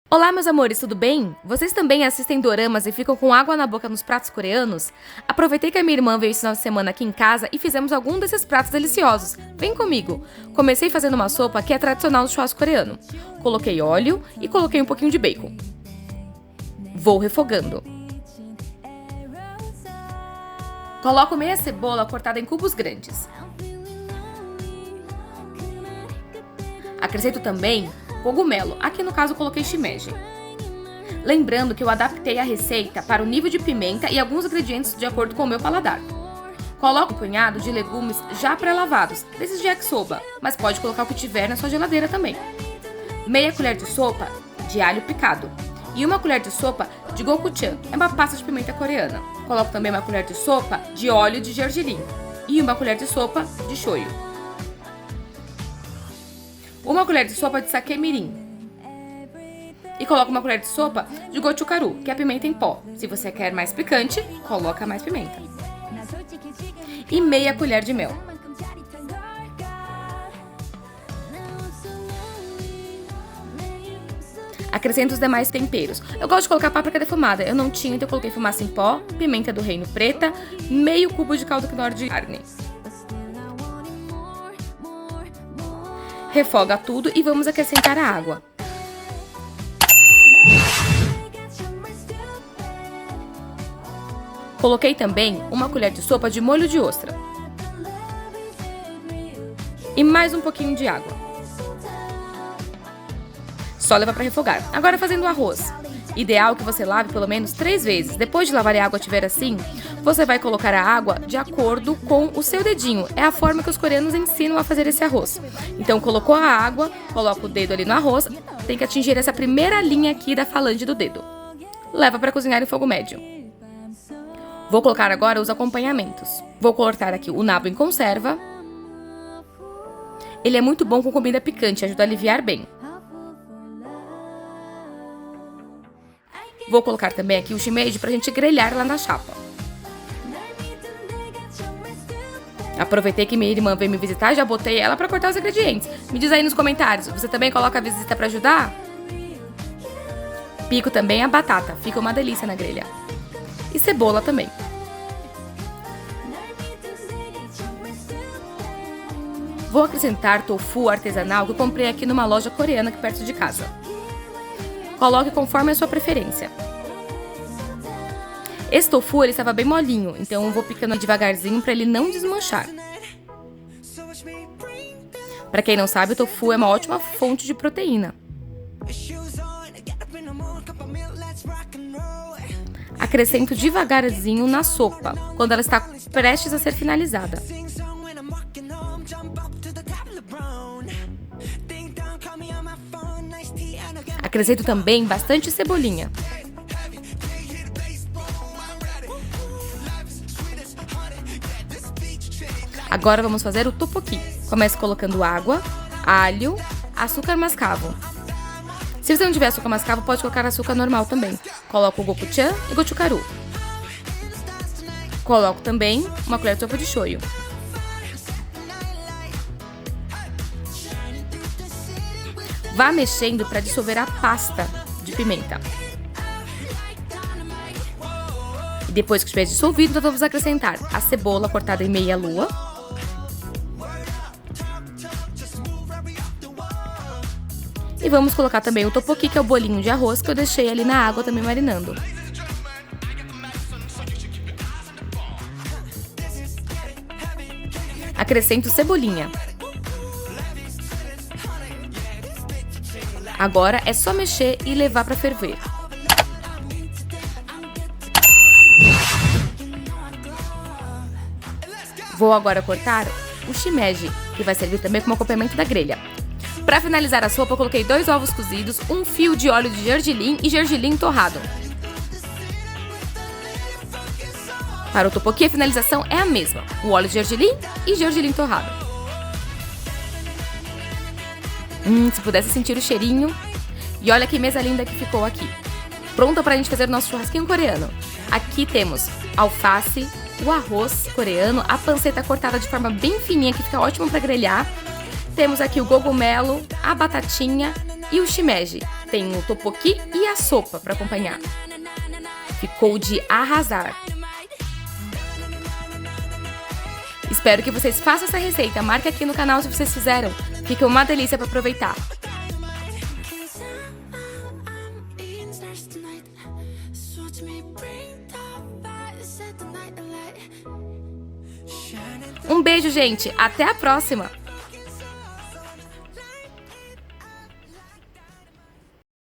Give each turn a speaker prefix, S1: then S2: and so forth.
S1: Olá, meus amores, tudo bem? Vocês também assistem doramas e ficam com água na boca nos pratos coreanos? Aproveitei que a minha irmã veio esse final de semana aqui em casa e fizemos algum desses pratos deliciosos. Vem comigo! Comecei fazendo uma sopa que é tradicional do churrasco coreano. Coloquei óleo e coloquei um pouquinho de bacon. Vou refogando. Coloco meia cebola cortada em cubos grandes. Acrescento também cogumelo, aqui no caso coloquei shimeji. Lembrando que eu adaptei a receita para o nível de pimenta e alguns ingredientes de acordo com o meu paladar. Coloco um punhado de legumes já pré-lavados, desses de yakisoba, mas pode colocar o que tiver na sua geladeira também. Meia colher de sopa de alho picado e uma colher de sopa de gochujang, é uma pasta de pimenta coreana. Coloco também uma colher de sopa de óleo de gergelim e uma colher de sopa de shoyu. Uma colher de sopa de sake mirim. E coloco uma colher de sopa de gochugaru, que é a pimenta em pó. Se você quer mais picante, coloca mais pimenta. E meia colher de mel. Acrescento os demais temperos. Eu gosto de colocar páprica defumada. Eu não tinha, então eu coloquei fumaça em pó, pimenta do reino preta, meio cubo de caldo quinoa de carne. Refoga tudo e vamos acrescentar a água. Coloquei também uma colher de sopa de molho de ostra. E mais um pouquinho de água. Só levar para refogar. Agora fazendo o arroz. Ideal que você lave pelo menos 3 vezes. Depois de lavar a água estiver assim, você vai colocar a água de acordo com o seu dedinho. É a forma que os coreanos ensinam a fazer esse arroz. Então, colocou a água, coloca o dedo ali no arroz, tem que atingir essa primeira linha aqui da falange do dedo. Leva para cozinhar em fogo médio. Vou colocar agora os acompanhamentos. Vou cortar aqui o nabo em conserva. Ele é muito bom com comida picante, ajuda a aliviar bem. Vou colocar também aqui o shimeji pra gente grelhar lá na chapa. Aproveitei que minha irmã veio me visitar e já botei ela pra cortar os ingredientes. Me diz aí nos comentários, você também coloca a visita pra ajudar? Pico também a batata, fica uma delícia na grelha. E cebola também. Vou acrescentar tofu artesanal que eu comprei aqui numa loja coreana aqui perto de casa. Coloque conforme a sua preferência. Esse tofu ele estava bem molinho, então eu vou picando devagarzinho para ele não desmanchar. Para quem não sabe, o tofu é uma ótima fonte de proteína. Acrescento devagarzinho na sopa, quando ela está prestes a ser finalizada. Acrescento também bastante cebolinha. Agora vamos fazer o tteokbokki. Comece colocando água, alho, açúcar mascavo. Se você não tiver açúcar mascavo, pode colocar açúcar normal também. Coloco o gochujang e gochugaru. Coloco também uma colher de sopa de shoyu. Vá mexendo para dissolver a pasta de pimenta. E depois que estiver dissolvido, nós vamos acrescentar a cebola cortada em meia lua. E vamos colocar também o tteokbokki, que é o bolinho de arroz que eu deixei ali na água também marinando. Acrescento cebolinha. Agora é só mexer e levar para ferver. Vou agora cortar o shimeji, que vai servir também como acompanhamento da grelha. Para finalizar a sopa, eu coloquei 2 ovos cozidos, um fio de óleo de gergelim e gergelim torrado. Para o tteokbokki, a finalização é a mesma, o óleo de gergelim e gergelim torrado. Se pudesse sentir o cheirinho. E olha que mesa linda que ficou aqui. Pronta pra gente fazer o nosso churrasquinho coreano. Aqui temos alface, o arroz coreano, a panceta cortada de forma bem fininha, que fica ótimo para grelhar. Temos aqui o cogumelo, a batatinha e o shimeji. Tem o tteokbokki e a sopa para acompanhar. Ficou de arrasar. Espero que vocês façam essa receita. Marque aqui no canal se vocês fizeram. Fica uma delícia para aproveitar. Um beijo, gente. Até a próxima!